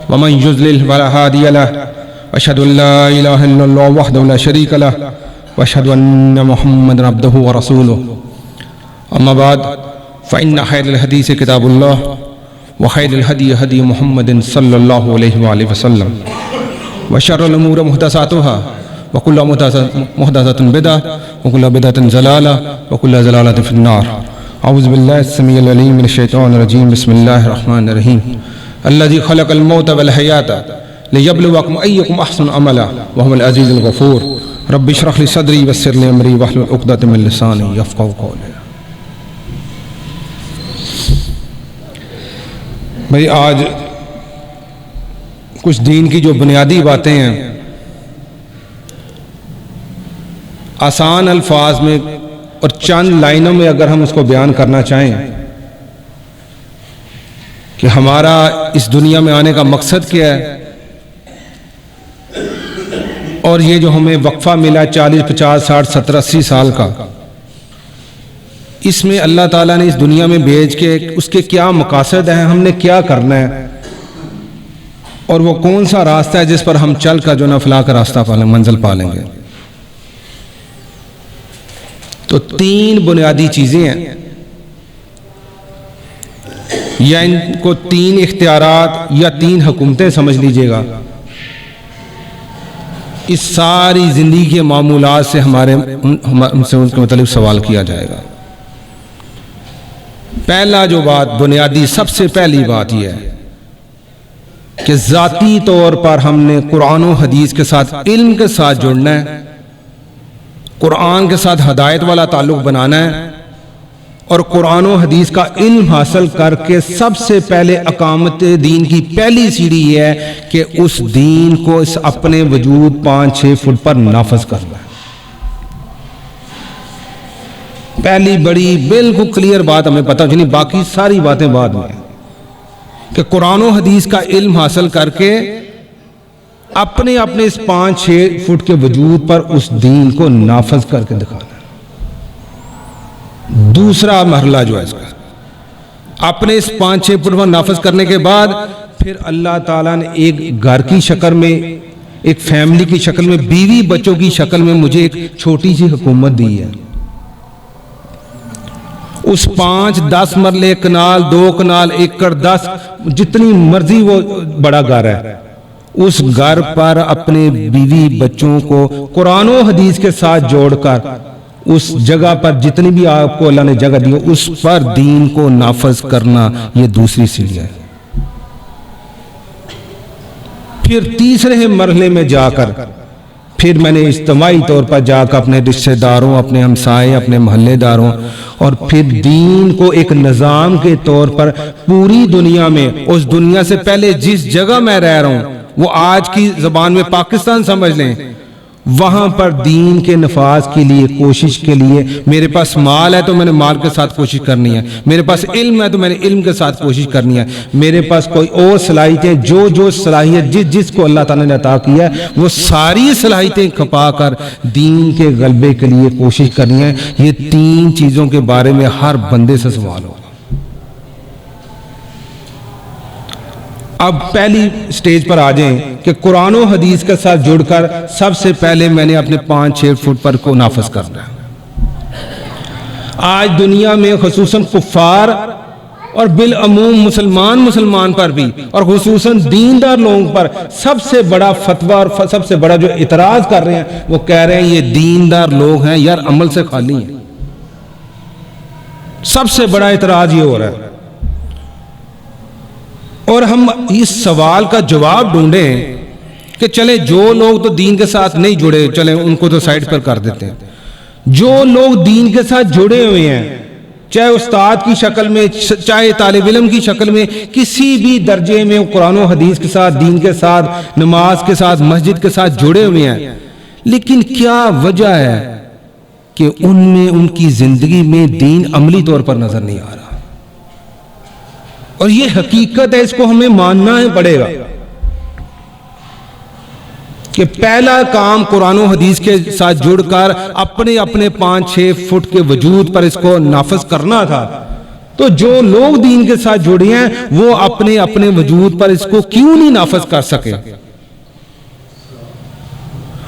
ومن يضلل فلا هادي له واشهد ان لا اله الا الله وحده لا شريك له واشهد ان محمدا عبده ورسوله اما بعد فان خير الحديث كتاب الله وخير الهدي هدي محمد صلى الله عليه وآله وسلم وشر الامور محدثاتها وكل محدثة بدعة وكل بدعة ضلالة وكل ضلالة في النار. اعوذ بالله السميع العليم من الشيطان الرجيم. بسم الله الرحمن الرحيم. الذي خلق الموت والحياة ليبلوكم أيكم أحسن عملا وهو العزيز الغفور. رب اشرح لي صدري ويسر لي أمري واحلل عقدة من لساني يفقهوا قولي. بھائی آج کچھ دین کی جو بنیادی باتیں ہیں آسان الفاظ میں اور چند لائنوں میں اگر ہم اس کو بیان کرنا چاہیں کہ ہمارا اس دنیا میں آنے کا مقصد کیا ہے اور یہ جو ہمیں وقفہ ملا 40 50 60 70 80 سال کا، اس میں اللہ تعالیٰ نے اس دنیا میں بھیج کے اس کے کیا مقاصد ہیں، ہم نے کیا کرنا ہے اور وہ کون سا راستہ ہے جس پر ہم چل کر جو نا فلاح کا راستہ منزل پالیں گے. تو 3 بنیادی چیزیں ہیں، یا ان کو 3 اختیارات یا 3 حکومتیں سمجھ لیجئے گا. اس ساری زندگی کے معمولات سے ہم سے ان کے متعلق سوال کیا جائے گا. پہلا جو بات بنیادی سب سے پہلی بات یہ ہے کہ ذاتی طور پر ہم نے قرآن و حدیث کے ساتھ علم کے ساتھ جڑنا ہے، قرآن کے ساتھ ہدایت والا تعلق بنانا ہے اور قرآن و حدیث کا علم حاصل کر کے سب سے پہلے اقامت دین کی پہلی سیڑھی یہ ہے کہ اس دین کو اس اپنے وجود 5-6 فٹ پر نافذ کرنا ہے. پہلی بڑی بالکل کلیئر بات ہمیں پتہ چلی، باقی ساری باتیں بعد میں ہیں کہ قرآن و حدیث کا علم حاصل کر کے اپنے اس 5-6 فٹ کے وجود پر اس دین کو نافذ کر کے دکھانا ہے. دوسرا مرحلہ جو ہے اس کا، اپنے اس 5-6 فٹ پر نافذ کرنے کے بعد پھر اللہ تعالیٰ نے ایک گھر کی شکل میں، ایک فیملی کی شکل میں، بیوی بچوں کی شکل میں مجھے ایک چھوٹی سی حکومت دی ہے. اس 5-10 مرلے کنال 2 کنال ایکڑ 10 جتنی مرضی وہ بڑا گھر ہے، اس گھر پر اپنے بیوی بچوں کو قرآن و حدیث کے ساتھ جوڑ کر اس جگہ پر جتنی بھی آپ کو اللہ نے جگہ دی اس پر دین کو نافذ کرنا، یہ دوسری سیڑھی ہے. پھر تیسرے مرحلے میں جا کر پھر میں نے اجتماعی طور پر جا کر اپنے رشتہ داروں، اپنے ہمسائے، اپنے محلے داروں اور پھر دین کو ایک نظام کے طور پر پوری دنیا میں، اس دنیا سے پہلے جس جگہ میں رہ رہا ہوں وہ آج کی زبان میں پاکستان سمجھ لیں، وہاں پر دین کے نفاذ کے لیے کوشش کے لیے میرے پاس مال ہے تو میں نے مال کے ساتھ کوشش کرنی ہے، میرے پاس علم ہے تو میں نے علم کے ساتھ کوشش کرنی ہے، میرے پاس کوئی اور صلاحیتیں جو صلاحیت جس کو اللہ تعالیٰ نے عطا کیا ہے وہ ساری صلاحیتیں کھپا کر دین کے غلبے کے لیے کوشش کرنی ہے. یہ 3 چیزوں کے بارے میں ہر بندے سے سوال ہوگا. اب پہلی سٹیج پر آ جائیں کہ قرآن و حدیث کے ساتھ جڑ کر سب سے پہلے میں نے اپنے 5-6 فٹ پر کو نافذ کرنا ہے. آج دنیا میں خصوصاً کفار اور بالعموم مسلمان پر بھی اور خصوصاً دیندار لوگوں پر سب سے بڑا فتویٰ اور سب سے بڑا جو اعتراض کر رہے ہیں وہ کہہ رہے ہیں یہ دیندار لوگ ہیں یار عمل سے خالی ہیں. سب سے بڑا اعتراض یہ ہو رہا ہے اور ہم اس سوال کا جواب ڈھونڈیں کہ چلیں جو لوگ تو دین کے ساتھ نہیں جڑے چلیں ان کو تو سائیڈ پر کر دیتے ہیں. جو لوگ دین کے ساتھ جڑے ہوئے ہیں چاہے استاد کی شکل میں چاہے طالب علم کی شکل میں کسی بھی درجے میں قرآن و حدیث کے ساتھ دین کے ساتھ نماز کے ساتھ مسجد کے ساتھ جڑے ہوئے ہیں، لیکن کیا وجہ ہے کہ ان میں ان کی زندگی میں دین عملی طور پر نظر نہیں آ رہا. اور یہ حقیقت ہے، اس کو ہمیں ماننا ہی پڑے گا کہ پہلا کام قرآن و حدیث کے ساتھ جڑ کر اپنے 5-6 فٹ کے وجود پر اس کو نافذ کرنا تھا. تو جو لوگ دین کے ساتھ جڑے ہیں وہ اپنے اپنے وجود پر اس کو کیوں نہیں نافذ کر سکے؟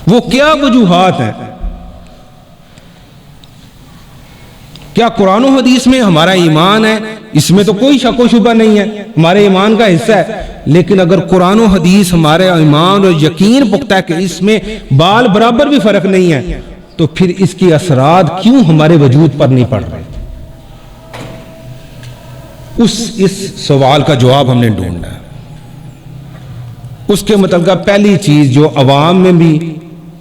وہ کیا وجوہات ہیں؟ کیا قرآن و حدیث میں ہمارا ایمان ہے؟ اس میں تو کوئی شک و شبہ نہیں ہے، ہمارے ایمان کا حصہ ہے. لیکن اگر قرآن و حدیث ہمارے ایمان اور یقین پختہ ہے کہ اس میں بال برابر بھی فرق نہیں ہے، تو پھر اس کے اثرات کیوں ہمارے وجود پر نہیں پڑ رہے؟ اس سوال کا جواب ہم نے ڈھونڈنا ہے. اس کے متعلق پہلی چیز جو عوام میں بھی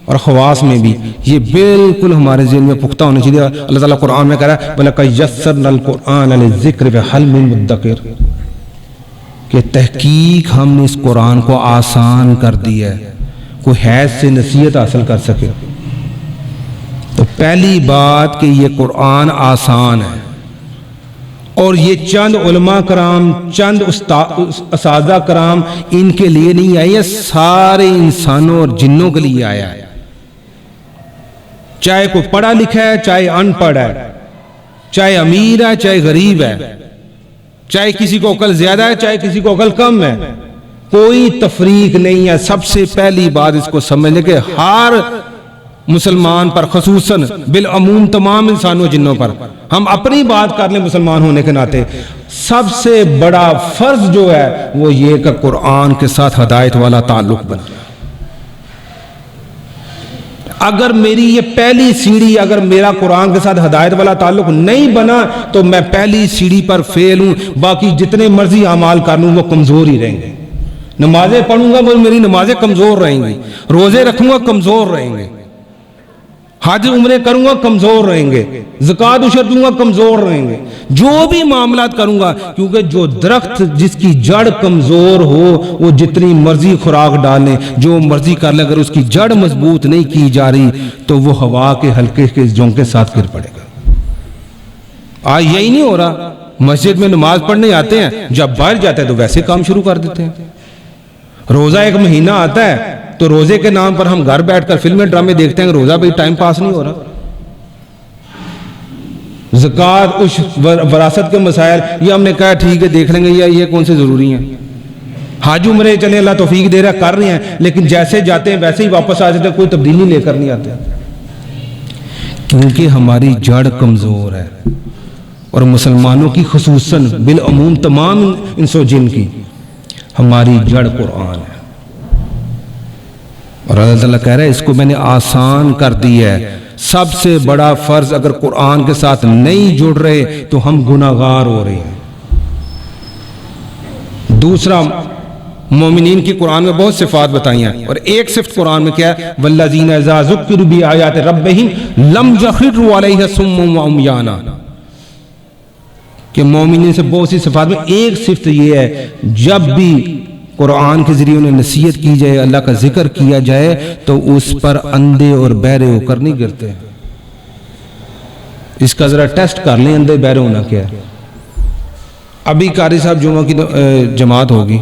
اور خواص میں بھی یہ بالکل ہمارے ذہن میں پختہ ہونا چاہیے. اللہ تعالیٰ قرآن میں کہہ رہا ہے وَلَقَدْ يَسَّرْنَا الْقُرْآنَ لِلذِّكْرِ فَهَلْ مِن مُدَّكِرٍ، کہ تحقیق ہم نے اس قرآن کو آسان کر دیا ہے، کوئی حیث سے نصیحت حاصل کر سکے. تو پہلی بات کہ یہ قرآن آسان ہے، اور یہ چند علماء کرام، چند اساتذہ کرام ان کے لیے نہیں آیا، یہ سارے انسانوں اور جنوں کے لیے آیا ہے. چاہے کوئی پڑھا لکھا ہے، چاہے ان پڑھ ہے، چاہے امیر ہے، چاہے غریب ہے، چاہے کسی کو عقل زیادہ ہے، چاہے کسی کو عقل کم ہے، کوئی تفریق نہیں ہے. سب سے پہلی بات اس کو سمجھنے کہ ہر مسلمان پر، خصوصاً بالعموم تمام انسانوں جنوں پر، ہم اپنی بات کر لیں مسلمان ہونے کے ناطے، سب سے بڑا فرض جو ہے وہ یہ کہ قرآن کے ساتھ ہدایت والا تعلق بنا. اگر میری یہ پہلی سیڑھی، اگر میرا قرآن کے ساتھ ہدایت والا تعلق نہیں بنا تو میں پہلی سیڑھی پر فیل ہوں. باقی جتنے مرضی اعمال کر لوں وہ کمزور ہی رہیں گے. نمازیں پڑھوں گا وہ میری نمازیں کمزور رہیں گی، روزے رکھوں گا کمزور رہیں گے، حج عمرے کروں گا کمزور رہیں گے، زکوٰۃ عشر دوں گا کمزور رہیں گے، جو بھی معاملات کروں گا. کیونکہ جو درخت جس کی جڑ کمزور ہو وہ جتنی مرضی خوراک ڈالیں، جو مرضی کر لے، اگر اس کی جڑ مضبوط نہیں کی جا رہی تو وہ ہوا کے ہلکے کے جھونکے کے ساتھ گر پڑے گا. آج یہی نہیں ہو رہا، مسجد میں نماز پڑھنے آتے ہیں، جب باہر جاتے ہیں تو ویسے کام شروع کر دیتے ہیں. روزہ ایک مہینہ آتا ہے تو روزے کے نام پر ہم گھر بیٹھ کر فلمیں ڈرامے دیکھتے ہیں کہ روزہ بھی ٹائم پاس نہیں ہو رہا. زکوٰۃ، وراثت کے مسائل یہ ہم نے کہا ٹھیک ہے دیکھ لیں گے، یہ کون سے ضروری ہیں. حج عمرے چلے اللہ توفیق دے رہا کر رہے ہیں، لیکن جیسے جاتے ہیں ویسے ہی واپس آ جاتے ہیں، کوئی تبدیلی لے کر نہیں آتے. کیونکہ ہماری جڑ کمزور ہے، اور مسلمانوں کی خصوصاً بالعموم تمام انس و جن کی ہماری جڑ قرآن ہے. اور اللہ تعالیٰ کہہ رہا ہے اس کو میں نے آسان کر دیا ہے. سب سے بڑا فرض اگر قرآن کے ساتھ نہیں جڑ رہے تو ہم گناہگار ہو رہے ہیں. دوسرا، مومنین کی قرآن میں بہت صفات بتائی ہیں، اور ایک صفت قرآن میں کیا ہے والذین اذا ذکروا بآیات ربہم لم یخروا علیہا صما وعمیانا، کہ مومنین سے بہت سی صفات میں ایک صفت یہ ہے جب بھی قرآن کے ذریعے انہیں نصیحت کی جائے، اللہ کا ذکر کیا جائے تو اس پر اندھے اور بہرے ہو کر نہیں گرتے. اس کا ذرا ٹیسٹ کر لیں اندھے بہرے ہونا کیا ہے. ابھی قاری صاحب جمعہ کی جماعت ہوگی،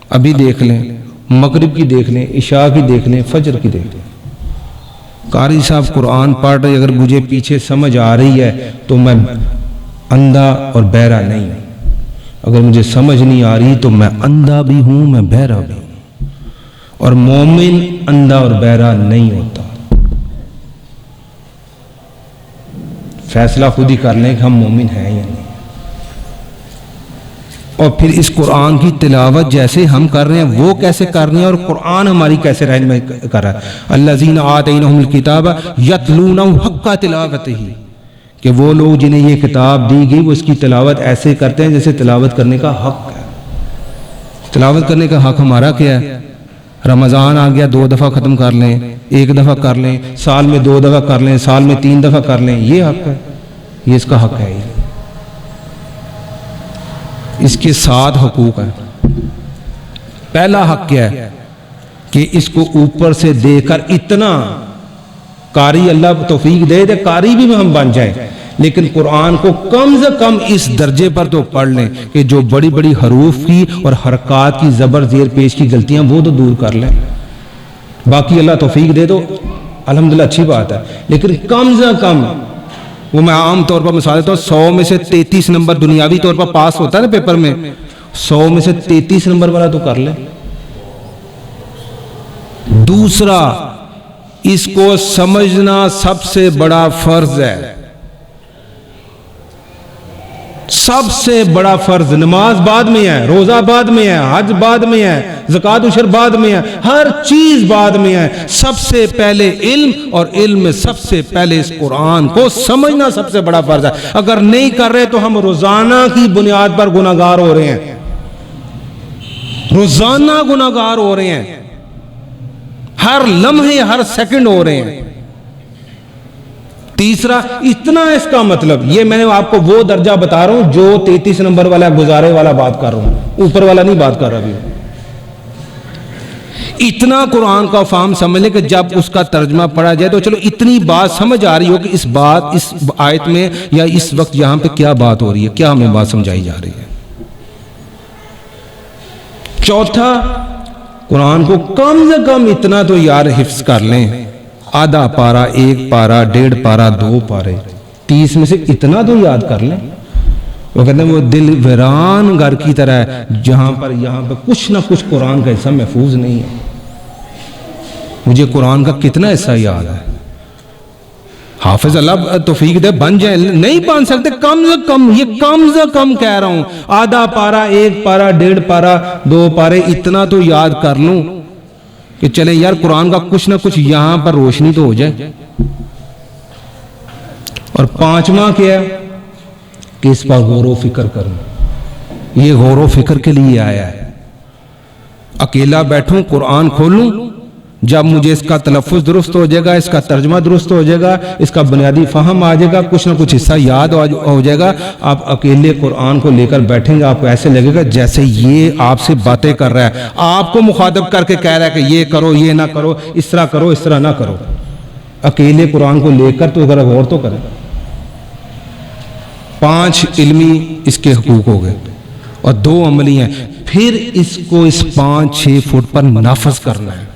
ابھی دیکھ لیں، مغرب کی دیکھ لیں، عشاء کی دیکھ لیں، فجر کی دیکھ لیں. قاری صاحب قرآن پڑھ رہے، اگر مجھے پیچھے سمجھ آ رہی ہے تو میں اندھا اور بہرا نہیں ہوں. اگر مجھے سمجھ نہیں آ رہی تو میں اندھا بھی ہوں، میں بہرا بھی ہوں. اور مومن اندھا اور بہرا نہیں ہوتا. فیصلہ خود ہی کر لیں کہ ہم مومن ہیں یا نہیں. اور پھر اس قرآن کی تلاوت جیسے ہم کر رہے ہیں وہ کیسے کر رہے ہیں، اور قرآن ہماری کیسے رہنمائی کر رہا ہے. الذین آتیناہم الکتاب یتلونہ حق تلاوتہ، کہ وہ لوگ جنہیں یہ کتاب دی گئی وہ اس کی تلاوت ایسے کرتے ہیں جیسے تلاوت کرنے کا حق ہے. تلاوت کرنے کا حق ہمارا کیا ہے؟ رمضان آ گیا 2 دفعہ ختم کر لیں، 1 دفعہ کر لیں، سال میں 2 دفعہ کر لیں، سال میں 3 دفعہ کر لیں، یہ حق ہے، یہ اس کا حق ہے. اس کے 7 حقوق ہیں. پہلا حق کیا ہے کہ اس کو اوپر سے دے کر اتنا، قاری اللہ توفیق دے دے قاری بھی ہم بن جائیں، لیکن قرآن کو کم سے کم اس درجے پر تو پڑھ لیں کہ جو بڑی بڑی حروف کی اور حرکات کی زبر زیر پیش کی غلطیاں وہ تو دور کر لیں. باقی اللہ توفیق دے دو الحمدللہ اچھی بات ہے، لیکن کم سے کم وہ میں عام طور پر مثال دیتا ہوں، 100 میں سے 33 نمبر دنیاوی طور پر پاس ہوتا ہے نا پیپر میں، 100 میں سے 33 نمبر والا تو کر لے۔ دوسرا، اس کو سمجھنا سب سے بڑا فرض ہے، سب سے بڑا فرض۔ نماز بعد میں ہے، روزہ بعد میں ہے، حج بعد میں ہے، زکوٰۃ عشر بعد میں ہے، ہر چیز بعد میں ہے۔ سب سے پہلے علم، اور علم میں سب سے پہلے اس قرآن کو سمجھنا سب سے بڑا فرض ہے۔ اگر نہیں کر رہے تو ہم روزانہ کی بنیاد پر گناہگار ہو رہے ہیں، روزانہ گناہگار ہو رہے ہیں، ہر لمحے ہر سیکنڈ ہو رہے ہیں۔ تیسرا، اتنا اس کا مطلب، یہ میں نے آپ کو وہ درجہ بتا رہا ہوں جو 33 نمبر والا گزارے والا بات کر رہا ہوں، اوپر والا نہیں بات کر رہا ابھی۔ اتنا قرآن کا فہم سمجھ لیں کہ جب اس کا ترجمہ پڑھا جائے تو چلو اتنی بات سمجھ آ رہی ہو کہ اس آیت میں یا اس وقت یہاں پہ کیا بات ہو رہی ہے، کیا ہمیں بات سمجھائی جا رہی ہے۔ چوتھا، قرآن کو کم سے کم اتنا تو یار حفظ کر لیں، آدھا پارا، 1 پارا، 1.5 پارا، 2 پارے، 30 میں سے اتنا تو یاد کر لیں۔ وہ کہتے ہیں وہ دل ویران گھر کی طرح ہے جہاں پر یہاں پہ کچھ نہ کچھ قرآن کا حصہ محفوظ نہیں ہے۔ مجھے قرآن کا کتنا حصہ یاد ہے، حافظ اللہ توفیق دے بن جائیں، نہیں بن سکتے، کم سے کم، یہ کم سے کم کہہ رہا ہوں، آدھا پارا، 1 پارا، 1.5 پارا، 2 پارے، اتنا تو یاد کر لوں کہ چلے یار قرآن کا کچھ نہ کچھ یہاں پر روشنی تو ہو جائے۔ اور پانچواں کیا ہے کہ اس پر غور و فکر کروں، یہ غور و فکر کے لیے آیا ہے۔ اکیلا بیٹھوں، قرآن کھولوں، جب مجھے اس کا تلفظ درست ہو جائے گا، اس کا ترجمہ درست ہو جائے گا، اس کا بنیادی فہم آ جائے گا، کچھ نہ کچھ حصہ یاد ہو جائے گا، آپ اکیلے قرآن کو لے کر بیٹھیں گے، آپ کو ایسے لگے گا جیسے یہ آپ سے باتیں کر رہا ہے، آپ کو مخاطب کر کے کہہ رہا ہے کہ یہ کرو، یہ نہ کرو، اس طرح کرو، اس طرح نہ کرو۔ اکیلے قرآن کو لے کر تو ذرا غور تو کریں۔ 5 علمی اس کے حقوق ہو گئے اور 2 عملی ہیں، پھر اس کو اس 5-6 فٹ پر نافذ کرنا ہے،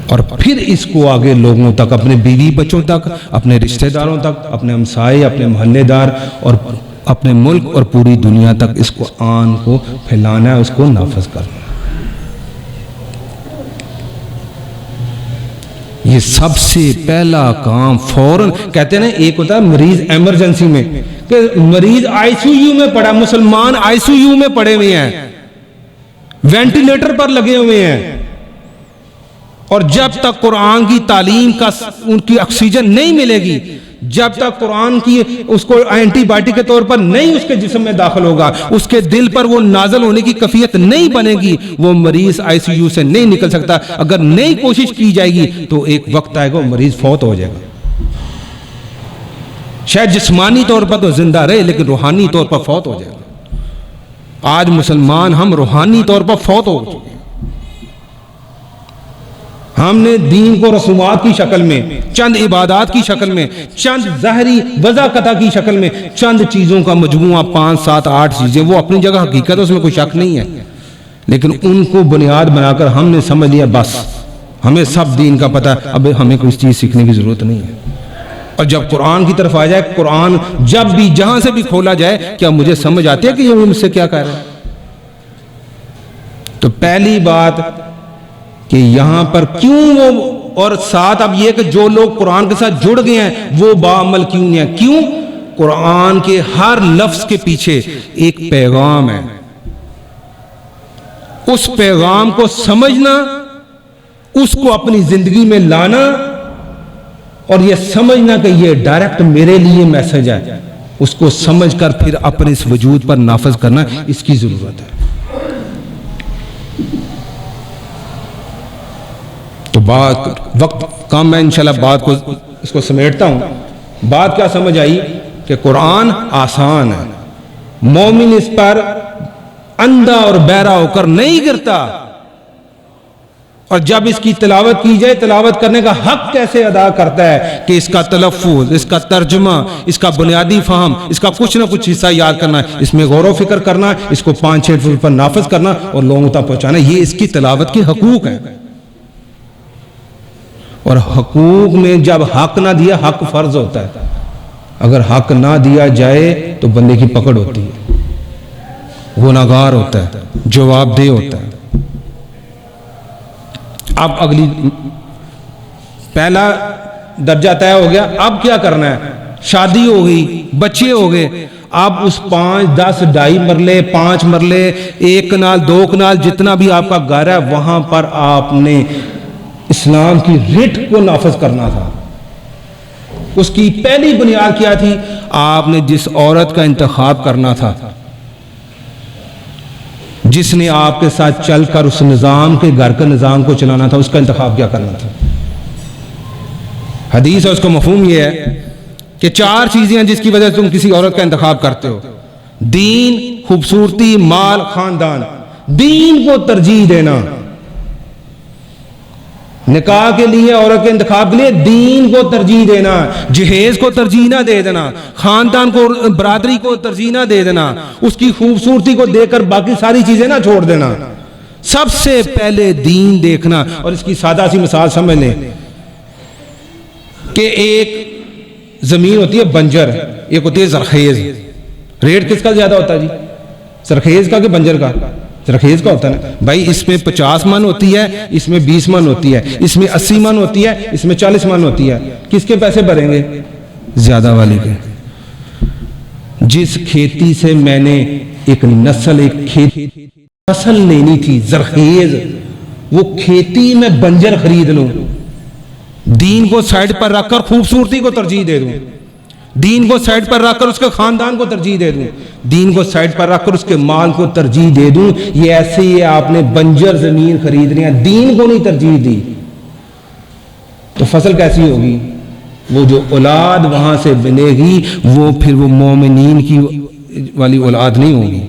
اور پھر اس کو آگے لوگوں تک، اپنے بیوی بچوں تک، اپنے رشتہ داروں تک، اپنے ہمسائے، اپنے محلے دار اور اپنے ملک اور پوری دنیا تک اس قرآن کو پھیلانا ہے، اس کو نافذ کرنا ہے۔ یہ سب سے پہلا کام فوراً، کہتے ہیں نا ایک ہوتا ہے مریض ایمرجنسی میں، کہ مریض آئی سی یو میں پڑا، مسلمان آئی سی یو میں پڑے ہوئے ہیں، وینٹیلیٹر پر لگے ہوئے ہیں، اور جب تک قرآن کی تعلیم کا ان کی آکسیجن نہیں ملے گی، جب تک قرآن کی اس کو اینٹی بائیوٹک کے طور پر نہیں اس کے جسم میں داخل ہوگا، اس کے دل پر وہ نازل ہونے کی کیفیت نہیں بنے گی، وہ مریض آئی سی یو سے نہیں نکل سکتا۔ اگر نئی کوشش کی جائے گی تو ایک وقت آئے گا وہ مریض فوت ہو جائے گا، شاید جسمانی طور پر تو زندہ رہے لیکن روحانی طور پر فوت ہو جائے گا۔ آج مسلمان ہم روحانی طور پر فوت ہو چکے ہیں، ہم نے دین کو رسومات کی شکل میں، چند عبادات کی شکل میں، چند ظاہری وضاحت کی شکل میں، چند چیزوں کا مجموعہ، 5 7 8 چیزیں، وہ اپنی جگہ حقیقت ہے، اس میں کوئی شک نہیں ہے، لیکن ان کو بنیاد بنا کر ہم نے سمجھ لیا بس ہمیں سب دین کا پتہ، اب ہمیں کوئی چیز سیکھنے کی ضرورت نہیں ہے۔ اور جب قرآن کی طرف آ جائے، قرآن جب بھی جہاں سے بھی کھولا جائے، کیا مجھے سمجھ آتی ہے کہ یہ مجھ سے کیا کہہ رہا ہے؟ تو پہلی بات کہ یہاں پر کیوں وہ، اور ساتھ اب یہ کہ جو لوگ قرآن کے ساتھ جڑ گئے ہیں وہ باعمل کیوں نہیں ہیں؟ کیوں؟ قرآن کے ہر لفظ کے پیچھے ایک پیغام ہے، اس پیغام کو سمجھنا، اس کو اپنی زندگی میں لانا، اور یہ سمجھنا کہ یہ ڈائریکٹ میرے لیے میسج ہے، اس کو سمجھ کر پھر اپنے اس وجود پر نافذ کرنا، اس کی ضرورت ہے۔ تو وقت کم ہے، انشاءاللہ بات کو اس کو سمیٹتا ہوں۔ بات کیا سمجھ آئی کہ قرآن آسان ہے، مومن اس پر اندھا اور بہرا ہو کر نہیں گرتا، اور جب اس کی تلاوت کی جائے، تلاوت کرنے کا حق کیسے ادا کرتا ہے کہ اس کا تلفظ، اس کا ترجمہ، اس کا بنیادی فہم، اس کا کچھ نہ کچھ حصہ یاد کرنا، اس میں غور و فکر کرنا، اس کو 5-6 فٹ پر نافذ کرنا اور لوگوں تک پہنچانا، یہ اس کی تلاوت کے حقوق ہیں۔ اور حقوق میں جب حق نہ دیا حق فرض ہوتا ہے، اگر حق نہ دیا جائے تو بندے کی پکڑ ہوتی ہے، گناہگار ہوتا ہے، جواب دہ ہوتا ہے۔ اب اگلی پہلا درجہ طے ہو گیا، اب کیا کرنا ہے؟ شادی ہو گئی، بچے ہو گئے، اب اس 5 10 2.5 مرلے 5 مرلے 1 کنال 2 کنال جتنا بھی آپ کا گھر ہے وہاں پر آپ نے اسلام کی رٹ کو نافذ کرنا تھا۔ اس کی پہلی بنیاد کیا تھی؟ آپ نے جس عورت کا انتخاب کرنا تھا، جس نے آپ کے ساتھ چل کر اس نظام کے گھر کا نظام کو چلانا تھا، اس کا انتخاب کیا کرنا تھا۔ حدیث ہے، اس کا مفہوم یہ ہے کہ 4 چیزیں ہیں جس کی وجہ سے تم کسی عورت کا انتخاب کرتے ہو: دین، خوبصورتی، مال، خاندان۔ دین کو ترجیح دینا، نکاح کے لیے عورت کے انتخاب کے لیے دین کو ترجیح دینا، جہیز کو ترجیح نہ دے دینا، خاندان کو برادری کو ترجیح نہ دے دینا، اس کی خوبصورتی کو دیکھ کر باقی ساری چیزیں نہ چھوڑ دینا، سب سے پہلے دین دیکھنا۔ اور اس کی سادہ سی مثال سمجھ لیں کہ ایک زمین ہوتی ہے بنجر، ایک ہوتی ہے زرخیز۔ ریٹ کس کا زیادہ ہوتا ہے جی؟ زرخیز کا کہ بنجر کا؟ زرخیز کا ہوتا ہے نا بھائی۔ اس میں 50 من ہوتی ہے، اس میں 20 من ہوتی ہے، اس میں 80 من ہوتی ہے، اس میں 40 من ہوتی ہے۔ کس کے پیسے بھریں گے؟ زیادہ والی کے۔ جس کھیتی سے میں نے ایک نسل، ایک کھیتی فصل لینی تھی زرخیز، وہ کھیتی میں بنجر خرید لوں، دین کو سائڈ پر رکھ کر خوبصورتی کو ترجیح دے دوں، دین کو سائڈ پر رکھ کر اس کے خاندان کو ترجیح دے دوں، دین کو سائڈ پر رکھ کر اس کے مال کو ترجیح دے دوں، یہ ایسے ہی آپ نے بنجر زمین خریدنی ہے، دین کو نہیں ترجیح دی، تو فصل کیسی ہوگی؟ وہ جو اولاد وہاں سے بنے گی وہ پھر وہ مومنین کی والی اولاد نہیں ہوگی،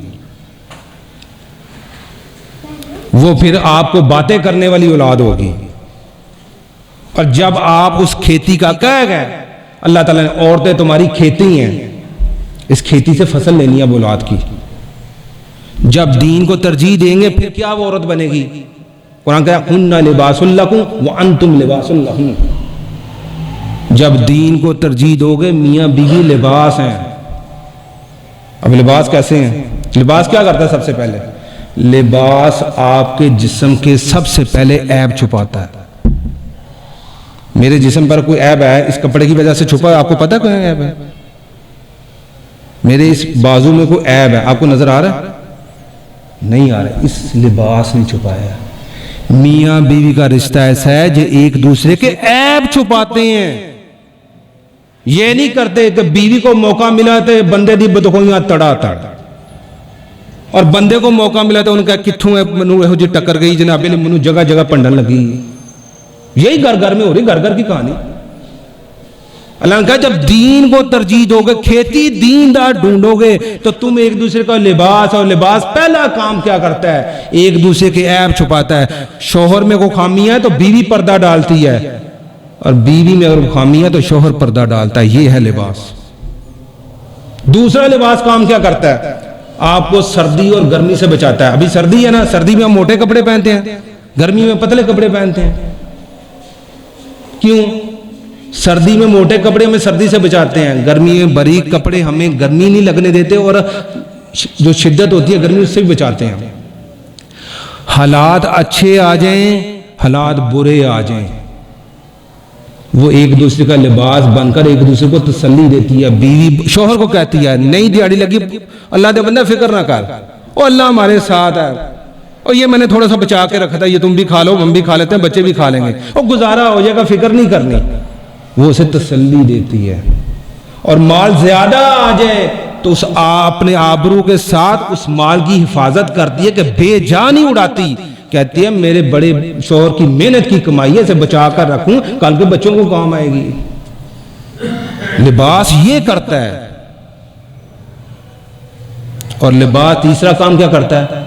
وہ پھر آپ کو باتیں کرنے والی اولاد ہوگی۔ اور جب آپ اس کھیتی کا کہہ گئے اللہ تعالیٰ نے عورتیں تمہاری کھیتی ہیں، اس کھیتی سے فصل لینی ہے اولاد کی، جب دین کو ترجیح دیں گے پھر کیا وہ عورت بنے گی؟ قرآن کہتا ہے ہن لباس لکم وانتم لباس لہن۔ جب دین کو ترجیح دو گے میاں بیوی لباس ہیں۔ اب لباس کیسے ہیں؟ لباس کیا کرتا ہے؟ سب سے پہلے لباس آپ کے جسم کے سب سے پہلے عیب چھپاتا ہے۔ میرے جسم پر کوئی عیب ہے اس کپڑے کی وجہ سے چھپا ہے، آپ کو پتہ کوئی عیب ہے؟ میرے اس بازو میں کوئی عیب ہے، آپ کو نظر آ رہا ہے؟ نہیں آ رہا، اس لباس نے چھپایا۔ میاں بیوی کا رشتہ ایسا ہے جو ایک دوسرے کے عیب چھپاتے ہیں۔ یہ نہیں کرتے کہ بیوی کو موقع ملا تو بندے دی بدخویاں تڑا تڑ، اور بندے کو موقع ملا تو ان کا کتھوں ہے منو یہو جی ٹکر گئی جناب نے منو جگہ جگہ پنڈن لگی۔ یہی گھر گھر میں ہو رہی، گھر گھر کی کہانی۔ اللہ نے کہا جب دین کو ترجیح دو گے، کھیتی دیندار ڈھونڈو گے تو تم ایک دوسرے کا لباس، اور لباس پہلا کام کیا کرتا ہے؟ ایک دوسرے کے عیب چھپاتا ہے۔ شوہر میں کوئی خامی ہے تو بیوی پردہ ڈالتی ہے، اور بیوی میں اگر خامی ہے تو شوہر پردہ ڈالتا ہے۔ یہ ہے لباس۔ دوسرا لباس کام کیا کرتا ہے؟ آپ کو سردی اور گرمی سے بچاتا ہے۔ ابھی سردی ہے نا، سردی میں ہم موٹے کپڑے پہنتے ہیں، گرمی میں پتلے کپڑے پہنتے ہیں۔ کیوں؟ سردی میں موٹے کپڑے ہمیں سردی سے بچاتے ہیں، گرمی میں باریک کپڑے ہمیں گرمی نہیں لگنے دیتے، اور جو شدت ہوتی ہے گرمی اس سے بھی بچاتے ہیں۔ حالات اچھے آ جائیں، حالات برے آ جائیں، وہ ایک دوسرے کا لباس بن کر ایک دوسرے کو تسلی دیتی ہے۔ بیوی شوہر کو کہتی ہے نئی دیہڑی لگی، اللہ دے بندہ فکر نہ کر، او اللہ ہمارے ساتھ ہے، اور یہ میں نے تھوڑا سا بچا کے رکھا تھا، یہ تم بھی کھا لو، ہم بھی کھا لیتے ہیں، بچے بھی کھا لیں گے، اور گزارا ہو جائے گا، فکر نہیں کرنی۔ وہ اسے تسلی دیتی ہے۔ اور مال زیادہ آ جائے تو اس اپنے آبرو کے ساتھ اس مال کی حفاظت کرتی ہے کہ بے جان نہیں اڑاتی، کہتی ہے میرے بڑے شوہر کی محنت کی کمائی ہے، اسے بچا کر رکھوں، کل کے بچوں کو کام آئے گی۔ لباس یہ کرتا ہے۔ اور لباس تیسرا کام کیا کرتا ہے؟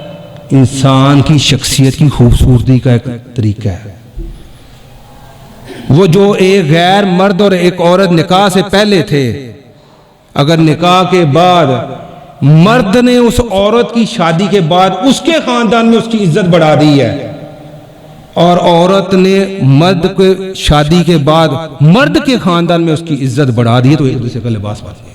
انسان کی شخصیت کی خوبصورتی کا ایک طریقہ ہے۔ وہ جو ایک غیر مرد اور ایک عورت نکاح سے پہلے تھے، اگر نکاح کے بعد مرد نے اس عورت کی شادی کے بعد اس کے خاندان میں اس کی عزت بڑھا دی ہے، اور عورت نے مرد کے شادی کے بعد مرد کے خاندان میں اس کی عزت بڑھا دی تو ایک دوسرے کا لباس پہنتے ہیں.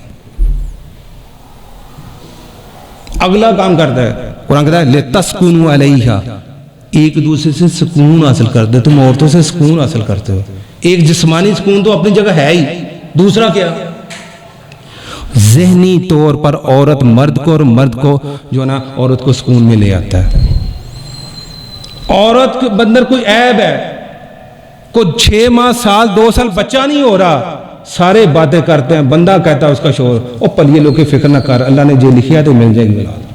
اگلا کام کرتا ہے قرآن کہتا ہے لِتَسْكُنُوا عَلَيْهَا, ایک دوسرے سے سکون حاصل کرتے. تم عورتوں سے سکون حاصل کرتے ہو. ایک جسمانی سکون تو اپنی جگہ ہے ہی, دوسرا کیا ذہنی طور پر عورت مرد کو اور مرد کو جو نا عورت کو سکون میں لے آتا ہے. عورت کے اندر کوئی عیب ہے, کوئی 6 ماہ سال 2 سال بچہ نہیں ہو رہا, سارے باتیں کرتے ہیں, بندہ کہتا ہے اس کا شوہر او پلیے لو کے فکر نہ کر, اللہ نے جو لکھیا تو مل جائے گی اولاد.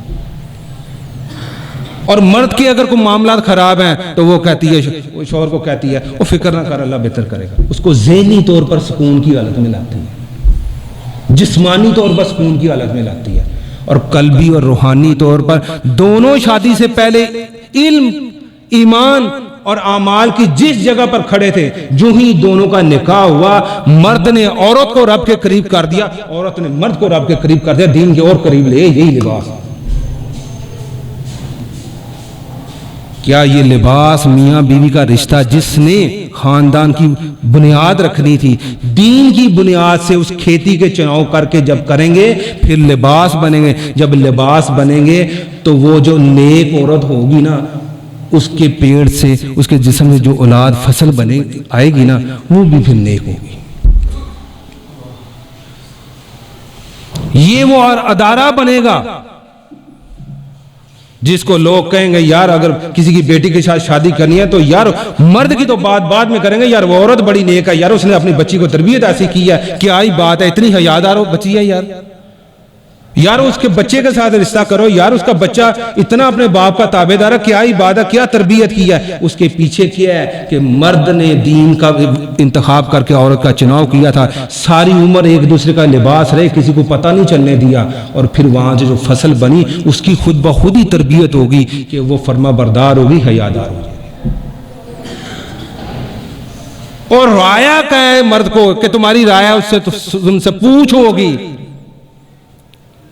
اور مرد کے اگر کوئی معاملات خراب ہیں تو وہ کہتی ہے شوہر کو کہتی ہے وہ فکر نہ کر اللہ بہتر کرے گا. اس کو ذہنی طور پر سکون کی حالت میں لاتی ہے, جسمانی طور پر سکون کی حالت میں لاتی ہے, اور قلبی اور روحانی طور پر دونوں شادی سے پہلے علم ایمان اور اعمال کی جس جگہ پر کھڑے تھے, جو ہی دونوں کا نکاح ہوا مرد نے عورت کو رب کے قریب کر دیا, عورت نے مرد کو رب کے قریب کر دیا, دین کے اور قریب لے. یہی لباس. کیا یہ لباس میاں بیوی کا رشتہ جس نے خاندان کی بنیاد رکھنی تھی, دین کی بنیاد سے اس کھیتی کے چناؤ کر کے جب کریں گے پھر لباس بنیں گے. جب لباس بنیں گے تو وہ جو نیک عورت ہوگی نا, اس کے پیڑ سے اس کے جسم میں جو اولاد فصل بنے آئے گی نا, وہ بھی پھر نیک ہوگی. یہ وہ ادارہ بنے گا جس کو لوگ کہیں گے یار اگر کسی کی بیٹی کے ساتھ شادی کرنی ہے تو یار مرد کی تو بات بعد میں کریں گے, یار وہ عورت بڑی نیک ہے, یار اس نے اپنی بچی کو تربیت ایسی کی ہے, کیا ہی بات ہے, اتنی حیادار ہو بچی ہے, یار اس کے بچے کے ساتھ رشتہ کرو, یار اس کا بچہ اتنا اپنے باپ کا تابعدار ہے, کیا ہی بات ہے, کیا تربیت کی ہے. اس کے پیچھے کیا ہے کہ مرد نے دین کا انتخاب کر کے عورت کا چناؤ کیا تھا, ساری عمر ایک دوسرے کا لباس رہے, کسی کو پتہ نہیں چلنے دیا, اور پھر وہاں سے جو فصل بنی اس کی خود بخود ہی تربیت ہوگی کہ وہ فرما بردار ہوگی, حیادار ہوگی. اور رایا کا ہے مرد کو کہ تمہاری رایا اس سے تم سے پوچھو ہوگی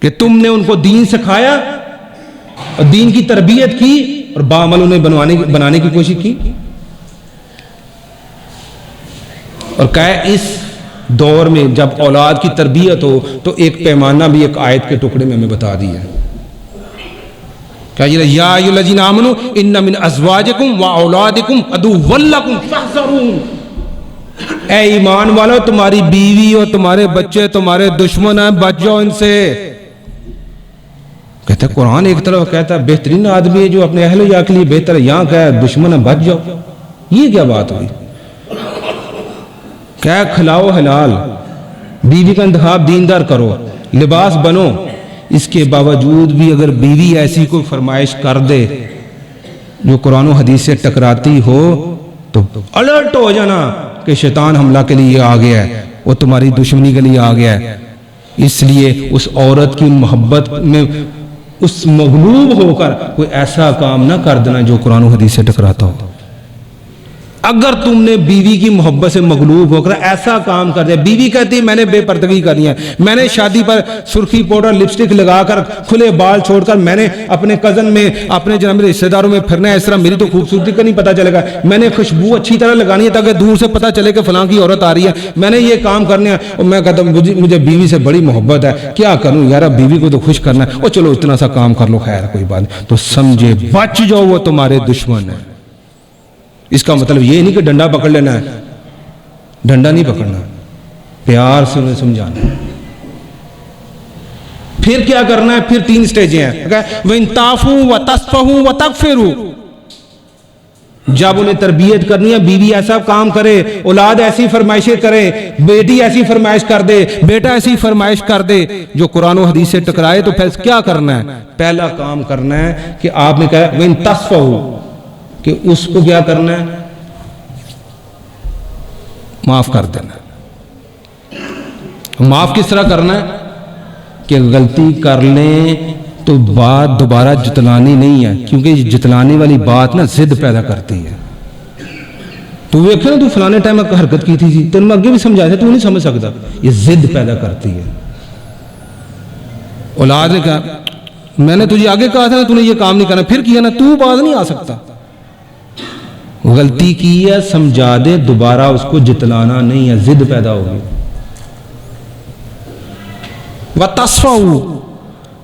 کہ تم نے ان کو دین سکھایا اور دین کی تربیت کی اور بعمل انہیں بنانے کی کوشش کی. اور کہا اس دور میں جب اولاد کی تربیت ہو تو ایک پیمانہ بھی ایک آیت کے ٹکڑے میں ہمیں بتا دیا ہے. کہا یا ایھا الذین آمنوا ان من ازواجکم واولادکم عدوا لکم فاحذروہم, اے ایمان والو تمہاری بیوی اور تمہارے بچے تمہارے دشمن ہیں, بچ جاؤ ان سے. کہتا ہے قرآن ایک طرف کہتا ہے بہترین آدمی ہے جو اپنے اہل یا کے لیے بہتر ہے, یہاں کہا ہے دشمن ہے بچ جاؤ. یہ کیا بات ہوئی؟ کہا کھلاؤ حلال, بیوی کا انتخاب دیندار کرو, لباس بنو. اس کے باوجود بھی اگر بیوی ایسی کوئی فرمائش کر دے جو قرآن و حدیث سے ٹکراتی ہو تو الرٹ ہو جانا کہ شیطان حملہ کے لیے آ گیا ہے, وہ تمہاری دشمنی کے لیے آ گیا ہے. اس لیے اس عورت کی محبت میں اس مغلوب ہو کر کوئی ایسا کام نہ کر دینا جو قرآن و حدیث سے ٹکراتا ہو. اگر تم نے بیوی کی محبت سے مغلوب ہو کر ایسا کام کر دیا, بیوی کہتی ہے میں نے بے پردگی کرنی ہے, میں نے شادی پر سرخی پاؤڈر لپسٹک لگا کر کھلے بال چھوڑ کر میں نے اپنے کزن میں اپنے جناب رشتہ داروں میں پھرنا ہے, اس طرح میری تو خوبصورتی کا نہیں پتہ چلے گا, میں نے خوشبو اچھی طرح لگانی ہے تاکہ دور سے پتہ چلے کہ فلاں کی عورت آ رہی ہے, میں نے یہ کام کرنے ہیں. اور میں کہتا ہوں مجھے بیوی سے بڑی محبت ہے, کیا کروں یار, اب بیوی کو تو خوش کرنا ہے, اور چلو اتنا سا کام کر لو, خیر کوئی بات نہیں. تو سمجھے بچ جاؤ, وہ تمہارے دشمن ہیں. اس کا مطلب یہ نہیں کہ ڈنڈا پکڑ لینا ہے, ڈنڈا نہیں پکڑنا, پیار سے انہیں سمجھانا. پھر کیا کرنا ہے؟ پھر 3 سٹیجیں ہیں. وَإِن تَعْفُوا وَتَصْفَحُوا وَتَغْفِرُوا, جب انہیں تربیت کرنی ہے, بیوی ایسا کام کرے, اولاد ایسی فرمائشیں کرے, بیٹی ایسی فرمائش کر دے, بیٹا ایسی فرمائش کر دے جو قرآن و حدیث سے ٹکرائے, تو پھر کیا کرنا ہے؟ پہلا کام کرنا ہے کہ آپ نے کہا وَإِن تَصْفَحُوا, کہ اس کو کیا کرنا ہے؟ معاف کر دینا. معاف کس طرح کرنا ہے کہ غلطی کر لیں تو بات دوبارہ جتلانی نہیں ہے, کیونکہ جتلانے والی بات نا ضد پیدا کرتی ہے. تو دیکھیں نا, تو فلانے ٹائم حرکت کی تھی, تین میں اگے بھی سمجھایا تھا, تو نہیں سمجھ سکتا, یہ ضد پیدا کرتی ہے. اولاد نے کہا میں نے تجھے آگے کہا تھا نا, تو نے یہ کام نہیں کرنا, پھر کیا نا, تو باز نہیں آ سکتا. غلطی کی ہے سمجھا دے, دوبارہ اس کو جتلانا نہیں ہے, ضد پیدا ہوگی. وَتَصْفَوْا,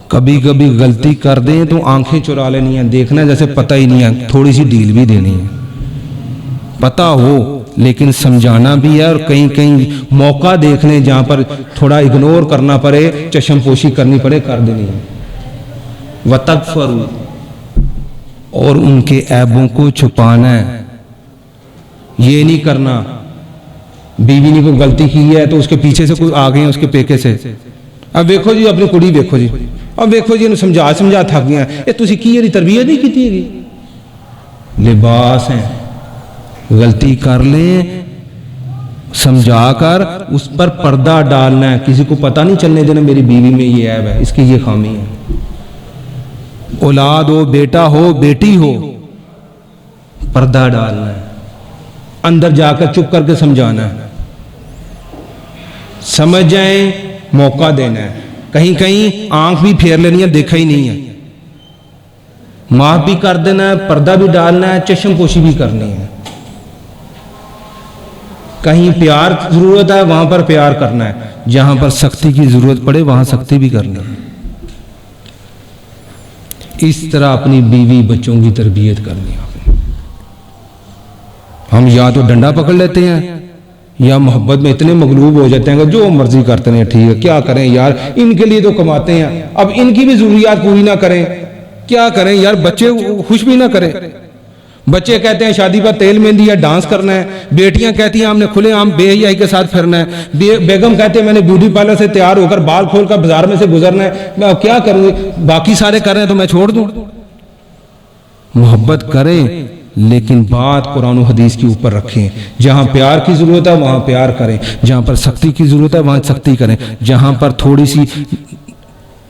کبھی کبھی غلطی کر دیں تو آنکھیں چرا لینی ہیں, دیکھنا ہے جیسے پتہ ہی نہیں ہے, تھوڑی سی ڈیل بھی دینی ہے, پتہ ہو لیکن سمجھانا بھی ہے, اور کہیں کہیں موقع دیکھ لیں جہاں پر تھوڑا اگنور کرنا پڑے, چشم پوشی کرنی پڑے, کر دینی ہے. وَتَغْفَرُوا, اور ان کے عیبوں کو چھپانا ہے. یہ نہیں کرنا بیوی نے کوئی غلطی کی ہے تو اس کے پیچھے سے کوئی آ گئے ہیں اس کے پیکے سے, اب دیکھو جی اپنی کڑی دیکھو جی, اب دیکھو جی سمجھا تھک گیا, یہ تسی کی یہ تربیت نہیں کی تھی. لباس ہیں, غلطی کر لیں سمجھا کر اس پر پردہ ڈالنا ہے, کسی کو پتہ نہیں چلنے دینا میری بیوی میں یہ عیب ہے, اس کی یہ خامی ہے. اولاد ہو, بیٹا ہو, بیٹی ہو, پردہ ڈالنا ہے, اندر جا کر چپ کر کے سمجھانا ہے, سمجھ جائیں موقع دینا ہے. کہیں کہیں آنکھ بھی پھیر لینی ہے, دیکھا ہی نہیں ہے, معاف بھی کر دینا ہے, پردہ بھی ڈالنا ہے, چشم پوشی بھی کرنی ہے. کہیں پیار ضرورت ہے وہاں پر پیار کرنا ہے, جہاں پر سختی کی ضرورت پڑے وہاں سختی بھی کرنی ہے. اس طرح اپنی بیوی بچوں کی تربیت کرنی ہے. ہم یا تو ڈنڈا پکڑ لیتے ہیں یا محبت میں اتنے مغلوب ہو جاتے ہیں کہ جو مرضی کرتے ہیں, ٹھیک ہے کیا کریں یار, ان کے لیے تو کماتے ہیں, اب ان کی بھی ضروریات پوری نہ کریں, کیا کریں یار, بچے خوش بھی نہ کریں. بچے کہتے ہیں شادی پر تیل مہندی یا ڈانس کرنا ہے, بیٹیاں کہتی ہیں ہم نے کھلے عام بے حیائی کے ساتھ پھرنا ہے, بیگم کہتے ہیں میں نے بیوٹی پارلر سے تیار ہو کر بال کھول کر بازار میں سے گزرنا ہے, میں کیا کروں, باقی سارے کر رہے ہیں تو میں چھوڑ دوں. محبت کریں لیکن بات قرآن و حدیث کے اوپر رکھیں. جہاں پیار کی ضرورت ہے وہاں پیار کریں, جہاں پر سختی کی ضرورت ہے وہاں سختی کریں, جہاں پر تھوڑی سی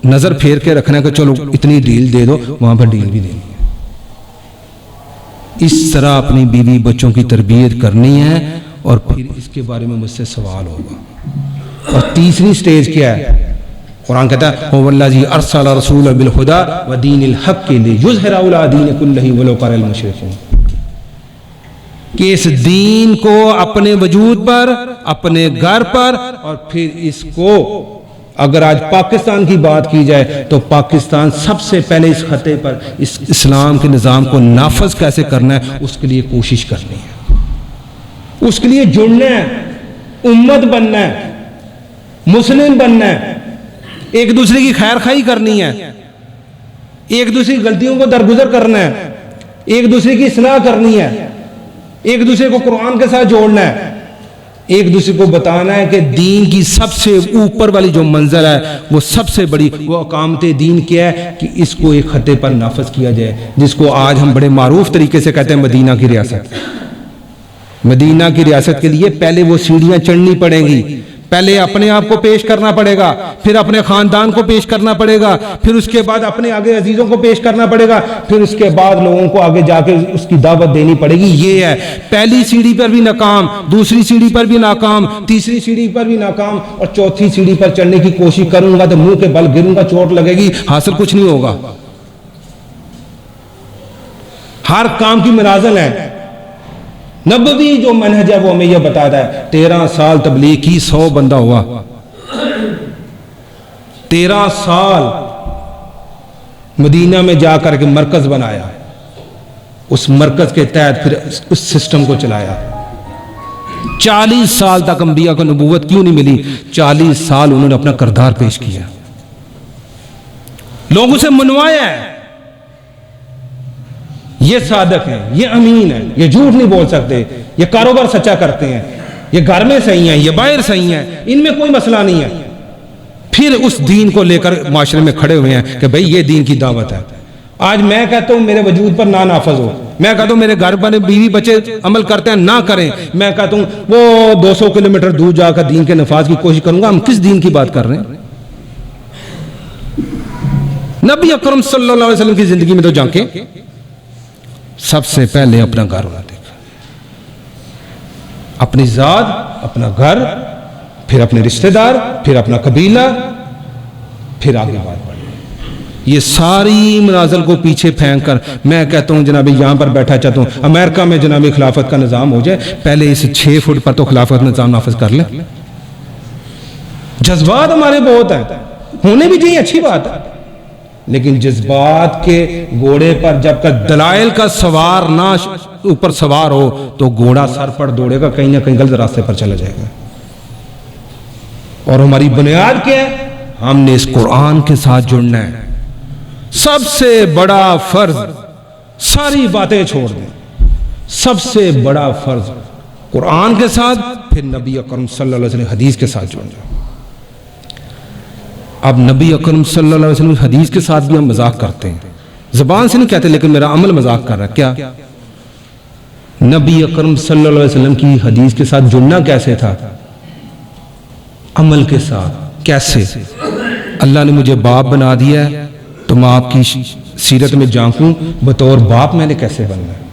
نظر پھیر کے رکھنا ہے کہ چلو اتنی ڈیل دے دو, وہاں پر ڈیل بھی دینی ہے. اس طرح اپنی بیوی بچوں کی تربیت کرنی ہے, اور پھر اس کے بارے میں مجھ سے سوال ہوگا. اور تیسری سٹیج کیا ہے؟ قرآن کہتا ہے هو الذی ارسل رسول بالہدی ودین الحق لیظہرہ علی دین کلہ ولو کرہ المشرکون, کہ اس دین کو اپنے وجود پر, اپنے گھر پر, اور پھر اس کو اگر آج پاکستان کی بات کی جائے تو پاکستان سب سے پہلے اس خطے پر اس اسلام کے نظام کو نافذ کیسے کرنا ہے اس کے لیے کوشش کرنی ہے, اس کے لیے جڑنا ہے, امت بننا ہے, مسلم بننا ہے, ایک دوسرے کی خیر خواہی کرنی ہے, ایک دوسرے کی غلطیوں کو درگزر کرنا ہے, ایک دوسرے کی اصلاح کرنی ہے, ایک دوسرے کو قرآن کے ساتھ جوڑنا ہے, ایک دوسرے کو بتانا ہے کہ دین کی سب سے اوپر والی جو منزل ہے وہ سب سے بڑی وہ اقامت دین کیا ہے کہ اس کو ایک خطے پر نافذ کیا جائے, جس کو آج ہم بڑے معروف طریقے سے کہتے ہیں مدینہ کی ریاست. مدینہ کی ریاست کے لیے پہلے وہ سیڑھیاں چڑھنی پڑیں گی, پہلے اپنے آپ کو پیش کرنا پڑے گا, پھر اپنے خاندان کو پیش کرنا پڑے گا, پھر اس کے بعد اپنے آگے عزیزوں کو پیش کرنا پڑے گا, پھر اس کے بعد لوگوں کو آگے جا کے اس کی دعوت دینی پڑے گی. یہ ہے پہلی سیڑھی پر بھی ناکام, دوسری سیڑھی پر بھی ناکام, تیسری سیڑھی پر بھی ناکام, اور چوتھی سیڑھی پر چڑھنے کی کوشش کروں گا تو منہ کے بل گروں گا, چوٹ لگے گی, حاصل کچھ نہیں ہوگا. ہر کام کی منازل ہے. نبوی جو منہج ہے وہ ہمیں یہ بتاتا ہے, 13 سال تبلیغ کی, 100 بندہ ہوا, 13 سال مدینہ میں جا کر کے مرکز بنایا, اس مرکز کے تحت پھر اس سسٹم کو چلایا. 40 سال تک انبیاء کو نبوت کیوں نہیں ملی؟ 40 سال انہوں نے اپنا کردار پیش کیا, لوگوں سے منوایا ہے. یہ صادق ہیں, یہ امین ہیں, یہ جھوٹ نہیں بول سکتے, یہ کاروبار سچا کرتے ہیں, یہ گھر میں صحیح ہیں, یہ باہر صحیح ہیں, ان میں کوئی مسئلہ نہیں ہے. پھر اس دین کو لے کر معاشرے میں کھڑے ہوئے ہیں کہ بھئی یہ دین کی دعوت ہے. آج میں کہتا ہوں میرے وجود پر نہ نافذ ہو, میں کہتا ہوں میرے گھر پر بیوی بچے عمل کرتے ہیں نہ کریں, میں کہتا ہوں وہ 200 کلومیٹر دور جا کر دین کے نفاذ کی کوشش کروں گا. ہم کس دین کی بات کر رہے ہیں؟ نبی اکرم صلی اللہ علیہ وسلم کی زندگی میں تو جھانکیں, سب سے پہلے اپنا گھر ہونا دیکھا, اپنی ذات, اپنا گھر, پھر اپنے رشتہ دار, پھر اپنا قبیلہ, پھر آگے بات بڑھے. یہ ساری منازل کو پیچھے پھینک کر میں کہتا ہوں جناب یہاں پر بیٹھا چاہتا ہوں امریکہ میں جناب خلافت کا نظام ہو جائے، پہلے اس 6 فٹ پر تو خلافت نظام نافذ کر لیں۔ جذبات ہمارے بہت ہیں، ہونے بھی چاہیے، اچھی بات ہے، لیکن جذبات کے گھوڑے پر جب تک دلائل کا سوار نہ اوپر سوار ہو تو گھوڑا سر پر دوڑے گا، کہیں نہ کہیں غلط راستے پر چلا جائے گا۔ اور ہماری بنیاد کیا ہے؟ ہم نے اس قرآن کے ساتھ جڑنا ہے۔ سب سے بڑا فرض، ساری باتیں چھوڑ دیں، سب سے بڑا فرض قرآن کے ساتھ، پھر نبی اکرم صلی اللہ علیہ وسلم حدیث کے ساتھ جڑنا۔ اب نبی اکرم صلی اللہ علیہ وسلم حدیث کے ساتھ بھی ہم مذاق کرتے ہیں، زبان سے نہیں کہتے لیکن میرا عمل مذاق کر رہا ہے۔ کیا نبی اکرم صلی اللہ علیہ وسلم کی حدیث کے ساتھ جڑنا کیسے تھا؟ عمل کے ساتھ۔ کیسے؟ اللہ نے مجھے باپ بنا دیا ہے تو میں آپ کی سیرت میں جھانکوں، بطور باپ میں نے کیسے بننا ہے؟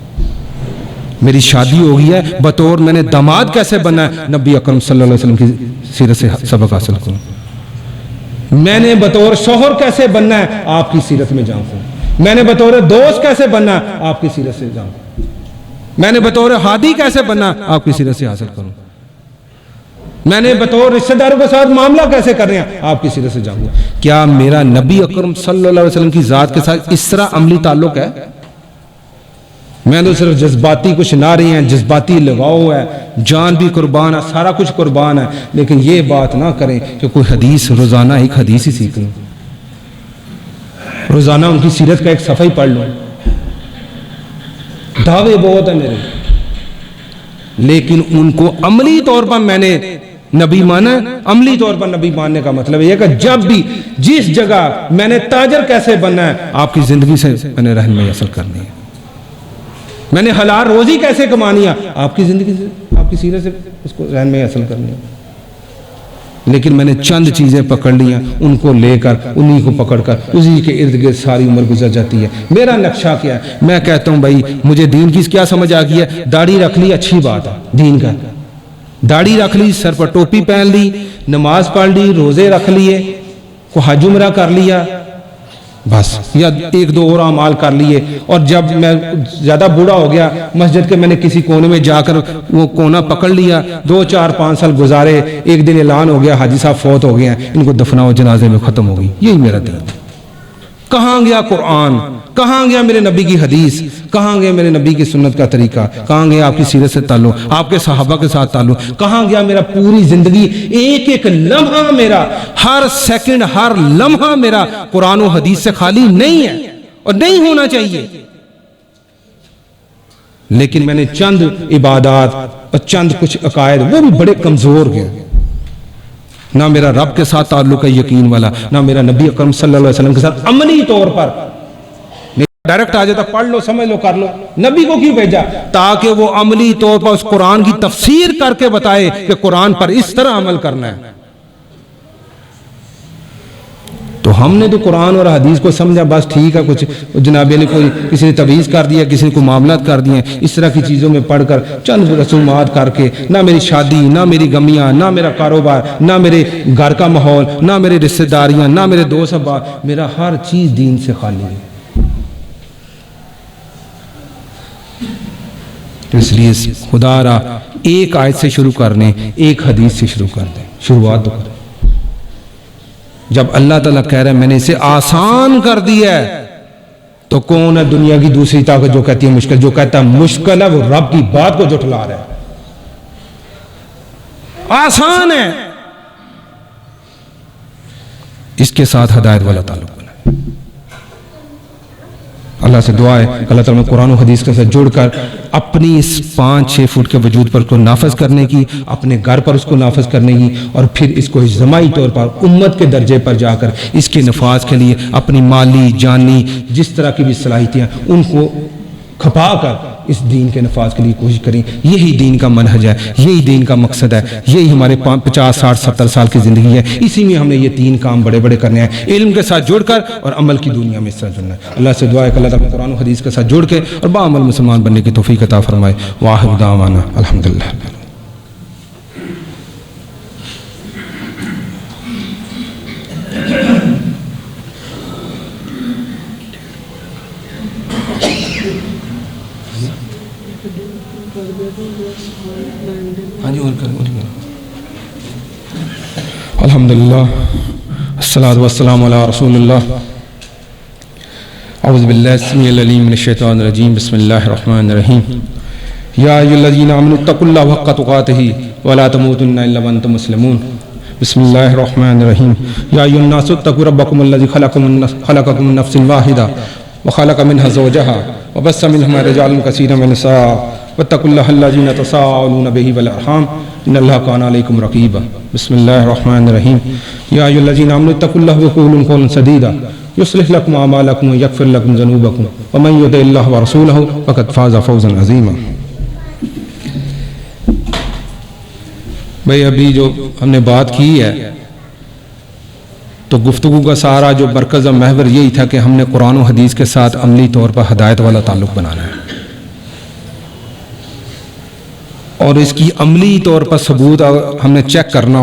میری شادی ہو گئی ہے، بطور میں نے داماد کیسے بننا ہے؟ نبی اکرم صلی اللہ علیہ وسلم کی سیرت سے سبق حاصل کروں۔ میں نے بطور شوہر کیسے بننا ہے؟ آپ کی سیرت میں جھانکوں۔ میں نے بطور دوست کیسے بننا ہے؟ آپ کی سیرت سے جھانکوں۔ میں نے بطور ہادی کیسے بننا ہے؟ آپ کی سیرت سے حاصل کروں۔ میں نے بطور رشتہ داروں کے ساتھ معاملہ کیسے کرنے ہیں؟ آپ کی سیرت سے جانوں۔ کیا میرا نبی اکرم صلی اللہ علیہ وسلم کی ذات کے ساتھ اس طرح عملی تعلق ہے؟ میں تو صرف جذباتی کچھ نہ رہی ہیں، جذباتی لگاؤ ہے، جان بھی قربان ہے، سارا کچھ قربان ہے، لیکن یہ بات نہ کریں کہ کوئی حدیث روزانہ ایک حدیث ہی سیکھ لوں، روزانہ ان کی سیرت کا ایک صفحہ ہی پڑھ لوں۔ دعوے بہت ہیں میرے، لیکن ان کو عملی طور پر میں نے نبی مانا ہے۔ عملی طور پر نبی ماننے کا مطلب یہ کہ جب بھی جس جگہ میں نے تاجر کیسے بننا ہے، آپ کی زندگی سے میں نے رہنمائی حاصل کرنی ہے۔ میں نے حلال روزی کیسے کمانی ہے، آپ کی زندگی سے، آپ کی سیرت سے اس کو رہنمائی حاصل کرنی ہے۔ لیکن میں نے چند چیزیں پکڑ لی ہیں، ان کو لے کر انہی کو پکڑ کر اسی کے ارد گرد ساری عمر گزر جاتی ہے۔ میرا نقشہ کیا ہے؟ میں کہتا ہوں بھائی مجھے دین کی کیا سمجھ آ گئی ہے؟ داڑھی رکھ لی اچھی بات ہے، دین کا داڑھی رکھ لی، سر پر ٹوپی پہن لی، نماز پڑھ لی، روزے رکھ لیے، کو حج عمرہ کر لیا بس، یا ایک دو اور اعمال کر لیے، اور جب میں زیادہ بوڑھا ہو گیا مسجد کے میں نے کسی کونے میں جا کر وہ کونا پکڑ لیا، 2 4 5 سال گزارے، ایک دن اعلان ہو گیا حاجی صاحب فوت ہو گئے ہیں، ان کو دفناؤ، جنازے میں ختم ہو گئی۔ یہی میرا دین۔ کہاں گیا قرآن؟ کہاں گیا میرے نبی کی حدیث؟ کہاں گیا میرے نبی کی سنت کا طریقہ؟ کہاں گیا آپ کی سیرت سے تعلق، آپ کے صحابہ کے ساتھ تعلق؟ کہاں گیا میرا پوری زندگی، ایک ایک لمحہ میرا، ہر سیکنڈ، ہر لمحہ میرا قرآن و حدیث سے خالی نہیں ہے اور نہیں ہونا چاہیے؟ لیکن میں نے چند عبادات اور چند کچھ عقائد وہ بھی بڑے کمزور گئے، نہ میرا رب کے ساتھ تعلق ہے یقین والا، نہ میرا نبی اکرم صلی اللہ علیہ وسلم کے ساتھ عملی طور پر۔ ڈائریکٹ آ جاتا پڑھ لو، سمجھ لو، کر لو۔ نبی کو کیوں بھیجا؟ تاکہ وہ عملی طور پر اس قرآن کی تفسیر کر کے بتائے کہ قرآن پر اس طرح عمل کرنا ہے۔ تو ہم نے تو قرآن اور حدیث کو سمجھا بس ٹھیک ہے، کچھ جناب نے کوئی کسی نے تویز کر دیا، کسی نے کوئی معاملات کر دیے، اس طرح کی چیزوں میں پڑھ کر چند رسومات کر کے، نہ میری شادی، نہ میری غمیاں، نہ میرا کاروبار، نہ میرے گھر کا ماحول، نہ میرے رشتہ داریاں، نہ میرے دوست احباب، میرا ہر چیز دین سے خالی ہے۔ اس لیے خدا را ایک آیت سے شروع کرنے، ایک حدیث سے شروع کر دیں، شروعات تو کریں۔ جب اللہ تعالیٰ کہہ رہا ہے میں نے اسے آسان کر دیا ہے، تو کون ہے دنیا کی دوسری طاقت جو کہتی ہے مشکل؟ جو کہتا ہے مشکل ہے وہ رب کی بات کو جھٹلا رہا ہے۔ آسان ہے، اس کے ساتھ ہدایت والا تعلق بنا۔ اللہ سے دعا ہے کہ اللہ تعالیٰ میں قرآن و حدیث کے ساتھ جڑ کر اپنی اس 5-6 فٹ کے وجود پر اس کو نافذ کرنے کی، اپنے گھر پر اس کو نافذ کرنے کی، اور پھر اس کو اجتماعی طور پر امت کے درجے پر جا کر اس کے نفاذ کے لیے اپنی مالی جانی جس طرح کی بھی صلاحیتیں ان کو کھپا کر اس دین کے نفاذ کے لیے کوشش کریں۔ یہی دین کا منہج ہے، یہی دین کا مقصد ہے، یہی ہمارے 50 60 70 سال کی زندگی ہے۔ اسی میں ہم نے یہ 3 کام بڑے بڑے کرنے ہیں، علم کے ساتھ جڑ کر اور عمل کی دنیا میں اس طرح جڑنا ہے۔ اللہ سے دعا ہے کہ اللہ تعالیٰ قرآن و حدیث کے ساتھ جڑ کے اور باعمل مسلمان بننے کی توفیق عطا فرمائے۔ وآخر دعوانا الحمدللہ۔ ہاں جی اور الحمدللہ الصلاۃ والسلام علی رسول اللہ اعوذ باللہ السمیع العلیم من الشیطان الرجیم بسم اللہ الرحمن الرحیم یا ایھا الذین آمنوا اتقوا اللہ حق تقاتہ ولا تموتن الا وانتم مسلمون بسم اللہ الرحمن الرحیم یا ایھا الناس اتقوا ربکم الذی خلقکم من نفس واحدہ وخلق منها زوجها وبث منهما رجالا كثيرا ونساء واتقوا الله الذي تساءلون به والارحام ان الله كان عليكم رقيبا بسم الله الرحمن الرحيم يا ايها الذين امنوا اتقوا الله وقولوا قولا سديدا يصلح لكم اعمالكم ويغفر لكم ذنوبكم ومن يطع الله ورسوله فقد فاز فوزا عظيما. بھائی ابھی جو ہم نے بات کی ہے تو گفتگو کا سارا جو مرکز اور محور یہی تھا کہ ہم نے قرآن و حدیث کے ساتھ عملی طور پر ہدایت والا تعلق بنانا ہے اور اس کی عملی طور پر ثبوت ہم نے چیک کرنا ہو